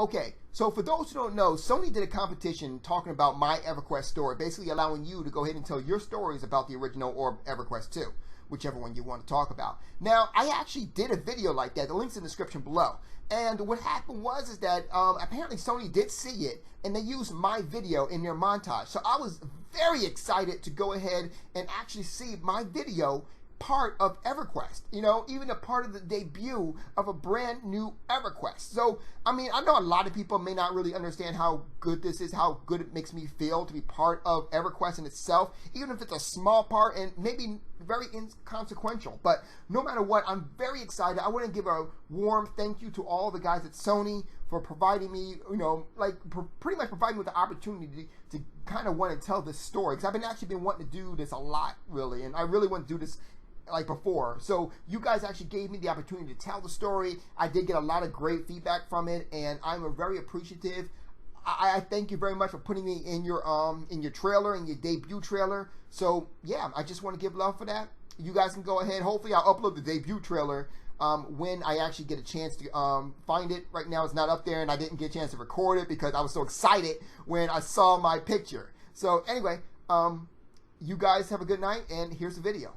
Okay, so for those who don't know, Sony did a competition talking about my EverQuest story, basically allowing you to go ahead and tell your stories about the original or EverQuest 2, whichever one you want to talk about. Now, I actually did a video like that. The link's in the description below. And what happened was that apparently Sony did see it, and they used my video in their montage. So I was very excited to go ahead and actually see my video part of EverQuest, you know, even a part of the debut of a brand new EverQuest. So, I mean, I know a lot of people may not really understand how good this is, how good it makes me feel to be part of EverQuest in itself, even if it's a small part and maybe very inconsequential. But no matter what, I'm very excited. I want to give a warm thank you to all the guys at Sony for providing me, you know, like pretty much providing me with the opportunity to kind of want to tell this story, because I've been wanting to do this a lot, really, and I really want to do this like before. So you guys actually gave me the opportunity to tell the story. I did get a lot of great feedback from it, and I'm very appreciative. I thank you very much for putting me in your trailer, in your debut trailer. So yeah, I just want to give love for that. You guys can go ahead. Hopefully I'll upload the debut trailer when I actually get a chance to find it. Right now it's not up there, and I didn't get a chance to record it because I was so excited when I saw my picture. So anyway, you guys have a good night, and here's the video.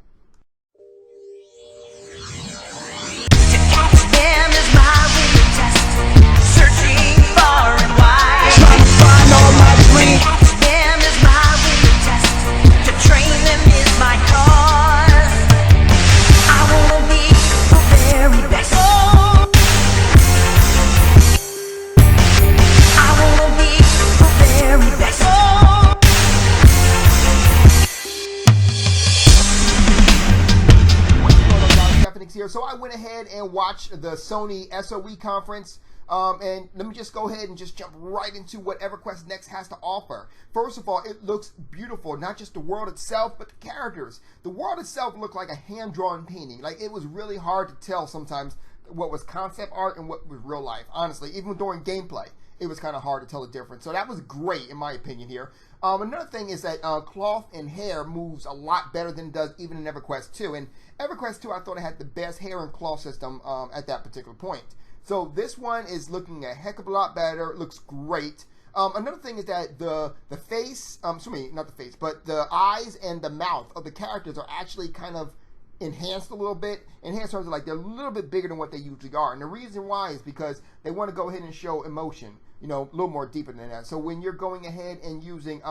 Here. So I went ahead and watched the Sony SOE conference, and let me just go ahead and just jump right into what EverQuest Next has to offer. First of all, it looks beautiful, not just the world itself, but the characters. The world itself looked like a hand-drawn painting. Like, it was really hard to tell sometimes what was concept art and what was real life. Honestly, even during gameplay, it was kind of hard to tell the difference. So that was great, in my opinion, here. Another thing is that cloth and hair moves a lot better than it does even in EverQuest 2. And EverQuest 2, I thought it had the best hair and cloth system at that particular point. So this one is looking a heck of a lot better. It looks great. Another thing is that the face, not the face, but the eyes and the mouth of the characters are actually kind of enhanced a little bit. Enhanced terms of like they're a little bit bigger than what they usually are. And the reason why is because they want to go ahead and show emotion, you know, a little more deeper than that. So when you're going ahead and using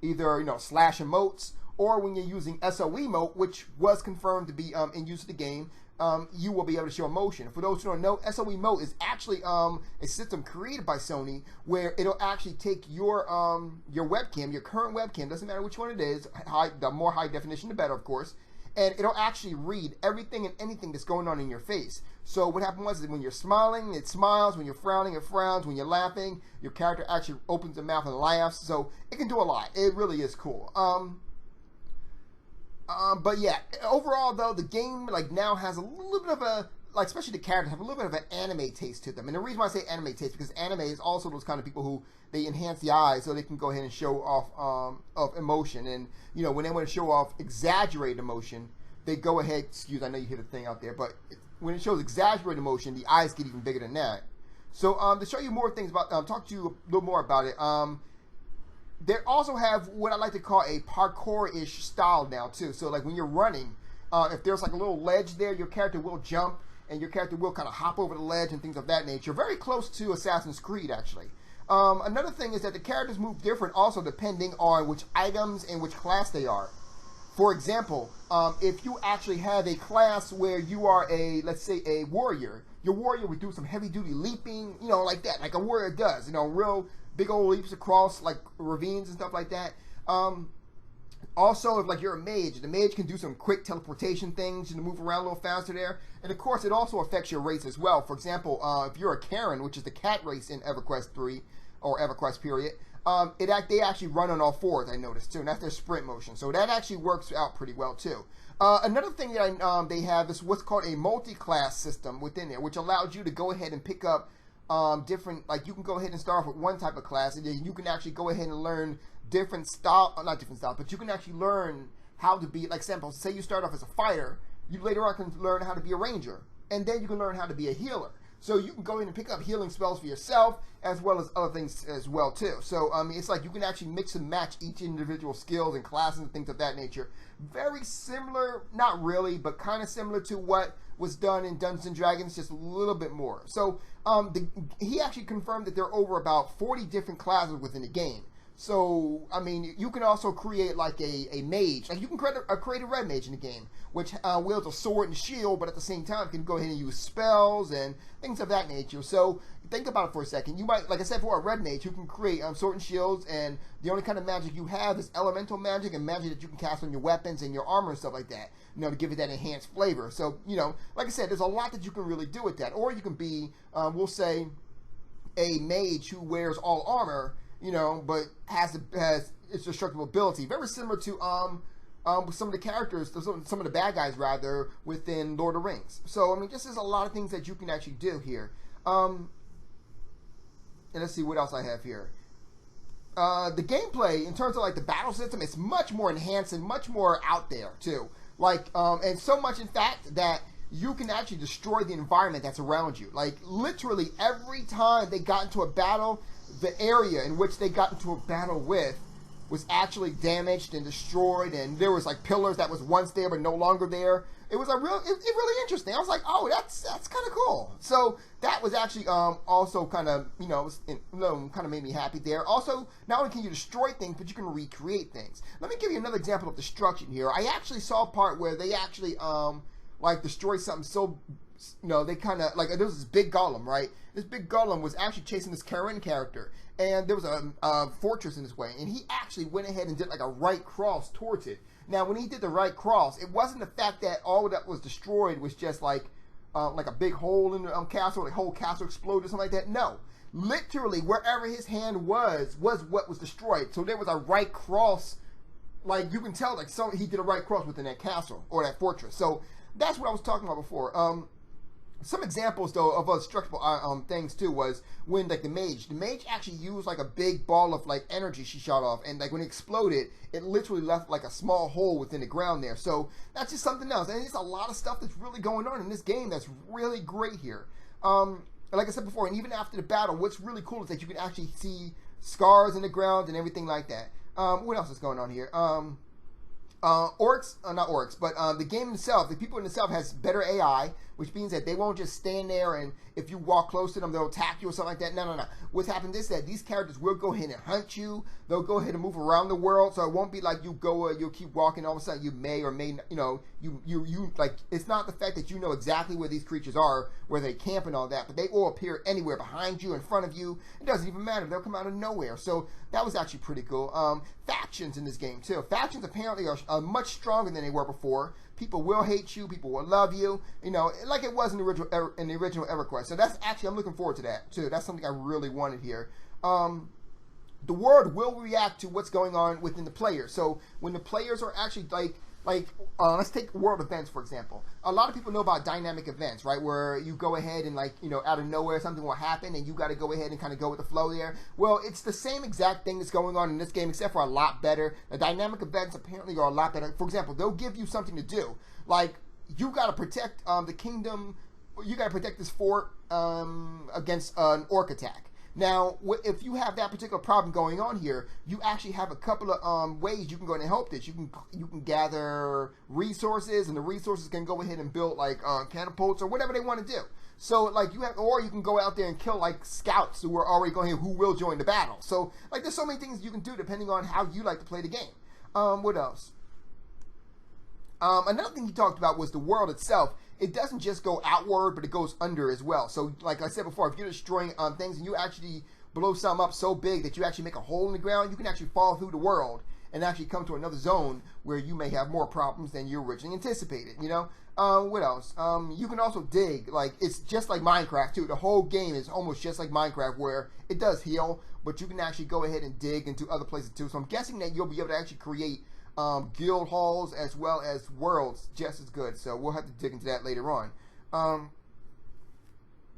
either, you know, slash emotes, or when you're using SOE emote, which was confirmed to be in use of the game, you will be able to show emotion. For those who don't know, SOE emote is actually a system created by Sony where it'll actually take your webcam, your current webcam, doesn't matter which one it is, the more high definition the better, of course, and it'll actually read everything and anything that's going on in your face. So what happened was that when you're smiling, it smiles. When you're frowning, it frowns. When you're laughing, your character actually opens their mouth and laughs. So it can do a lot. It really is cool. But yeah, overall though, the game like now has a little bit of a, like especially the characters have a little bit of an anime taste to them. And the reason why I say anime taste, because anime is also those kind of people who they enhance the eyes so they can go ahead and show off of emotion. And you know, when they want to show off exaggerated emotion, they go ahead. Excuse, I know you hear the thing out there, but when it shows exaggerated emotion, the eyes get even bigger than that. So to show you more things about, talk to you a little more about it. They also have what I like to call a parkour-ish style now too. So like when you're running, if there's like a little ledge there, your character will jump and your character will kind of hop over the ledge and things of that nature. Very close to Assassin's Creed actually. Another thing is that the characters move different also depending on which items and which class they are. For example, if you actually have a class where you are a, let's say, a warrior, your warrior would do some heavy-duty leaping, you know, like that, like a warrior does, you know, real big old leaps across, like, ravines and stuff like that. Also, if, like, you're a mage, the mage can do some quick teleportation things, you know, move around a little faster there. And, of course, it also affects your race as well. For example, if you're a Karen, which is the cat race in EverQuest 3, or EverQuest period, they actually run on all fours, I noticed too, and that's their sprint motion. So that actually works out pretty well too. Another thing that they have is what's called a multi-class system within there, which allows you to go ahead and pick up different, like you can go ahead and start off with one type of class, and then you can actually go ahead and learn different style, not different style, but you can actually learn how to be, like example, say you start off as a fighter, you later on can learn how to be a ranger, and then you can learn how to be a healer. So you can go in and pick up healing spells for yourself, as well as other things as well too. So it's like you can actually mix and match each individual skills and classes and things of that nature. Very similar, not really, but kind of similar to what was done in Dungeons and Dragons, just a little bit more. So he actually confirmed that there are over about 40 different classes within the game. So, I mean, you can also create like a mage. Like you can create a red mage in the game, which wields a sword and shield, but at the same time can go ahead and use spells and things of that nature. So think about it for a second. You might, like I said, for a red mage, you can create sword and shields, and the only kind of magic you have is elemental magic and magic that you can cast on your weapons and your armor and stuff like that, you know, to give it that enhanced flavor. So, you know, like I said, there's a lot that you can really do with that. Or you can be, we'll say, a mage who wears all armor, you know, but has its destructible ability, very similar to some of the characters, some of the bad guys rather, within Lord of the Rings. So I mean, just there's a lot of things that you can actually do here. And let's see what else I have here. The gameplay in terms of like the battle system is much more enhanced and much more out there too. Like and so much in fact that you can actually destroy the environment that's around you. Like literally every time they got into a battle, the area in which they got into a battle with was actually damaged and destroyed, and there was like pillars that was once there but no longer there. It was it really interesting. I was like, oh, that's kind of cool. So that was actually also kind of, you know, kind of made me happy there. Also, not only can you destroy things, but you can recreate things. Let me give you another example of destruction here. I actually saw a part where they actually like destroyed something so, you know, they kind of, like, there was this big golem, right? This big golem was actually chasing this Karen character, and there was a fortress in this way, and he actually went ahead and did like a right cross towards it. Now, when he did the right cross, it wasn't the fact that all that was destroyed was just like a big hole in the castle, the whole castle exploded or something like that. No, literally wherever his hand was what was destroyed. So there was a right cross, like you can tell, like he did a right cross within that castle or that fortress. So that's what I was talking about before. Some examples though of other structural things too was when like the mage actually used like a big ball of like energy she shot off, and like when it exploded, it literally left like a small hole within the ground there. So that's just something else, and there's a lot of stuff that's really going on in this game that's really great here. Like I said before, and even after the battle, what's really cool is that you can actually see scars in the ground and everything like that. What else is going on here? Not orcs, but the game itself, the people in itself has better AI, which means that they won't just stand there and if you walk close to them, they'll attack you or something like that. No. What's happened is that these characters will go ahead and hunt you. They'll go ahead and move around the world, so it won't be like you'll keep walking, all of a sudden you may or may, you know, you like, it's not the fact that you know exactly where these creatures are, where they camp and all that, but they will appear anywhere, behind you, in front of you. It doesn't even matter. They'll come out of nowhere. So that was actually pretty cool. Factions in this game too. Factions apparently are much stronger than they were before. People will hate you. People will love you. You know, like it was in the original EverQuest. So that's actually, I'm looking forward to that too. That's something I really wanted here. The world will react to what's going on within the players. So when the players are actually let's take world events, for example. A lot of people know about dynamic events, right? Where you go ahead and, like, you know, out of nowhere something will happen and you got to go ahead and kind of go with the flow there. Well, it's the same exact thing that's going on in this game, except for a lot better. The dynamic events apparently are a lot better. For example, they'll give you something to do. Like, you got to protect the kingdom. You got to protect this fort against an orc attack. Now, if you have that particular problem going on here, you actually have a couple of ways you can go ahead and help this. You can gather resources, and the resources can go ahead and build like catapults or whatever they want to do. So like or you can go out there and kill like scouts who are already going here, who will join the battle. So like there's so many things you can do depending on how you like to play the game. What else? Another thing he talked about was the world itself. It doesn't just go outward, but it goes under as well. So, like I said before, if you're destroying things and you actually blow something up so big that you actually make a hole in the ground, you can actually fall through the world and actually come to another zone where you may have more problems than you originally anticipated, you know? What else? You can also dig. Like, it's just like Minecraft, too. The whole game is almost just like Minecraft, where it does heal, but you can actually go ahead and dig into other places, too. So I'm guessing that you'll be able to actually create guild halls as well as worlds just as good. So we'll have to dig into that later on.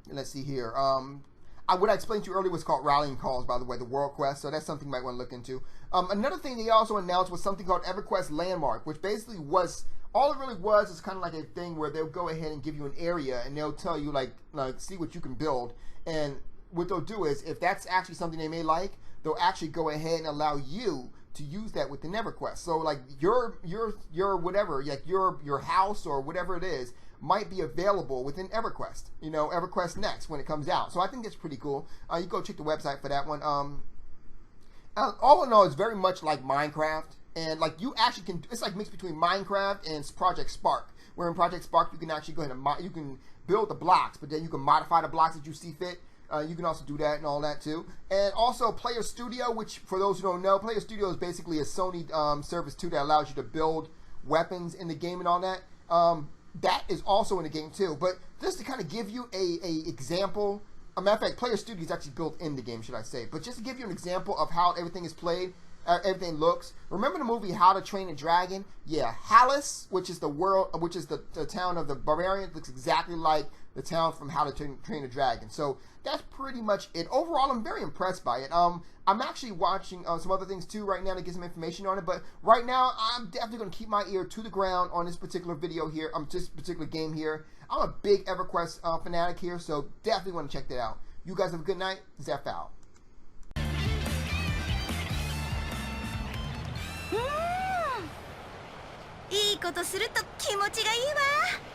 Let's see here. I what I explained to you earlier was called rallying calls, by the way, the World Quest. So that's something you might want to look into. Another thing they also announced was something called EverQuest Landmark, which basically was, all it really was is kind of like a thing where they'll go ahead and give you an area and they'll tell you like see what you can build. And what they'll do is, if that's actually something they may like, they'll actually go ahead and allow you to use that within EverQuest. So like your whatever, like your house or whatever it is, might be available within EverQuest. You know, EverQuest Next when it comes out. So I think that's pretty cool. You go check the website for that one. All in all, it's very much like Minecraft, and like you actually can. It's like mixed between Minecraft and Project Spark. Where in Project Spark you can actually go ahead and you can build the blocks, but then you can modify the blocks that you see fit. You can also do that and all that too. And also Player Studio, which for those who don't know, Player Studio is basically a Sony service too that allows you to build weapons in the game and all that. That is also in the game too. But just to kind of give you a example, a matter of fact, Player Studio is actually built in the game, should I say. But just to give you an example of how everything is played, everything looks. Remember the movie How to Train a Dragon? Yeah, Hallis, which is the town of the barbarians, looks exactly like the town from How to Train a Dragon. So that's pretty much it. Overall, I'm very impressed by it. I'm actually watching some other things too right now to get some information on it. But right now, I'm definitely going to keep my ear to the ground on this particular video here. This particular game here. I'm a big EverQuest fanatic here, so definitely want to check that out. You guys have a good night. Zeph out. いいことすると気持ちがいいわ。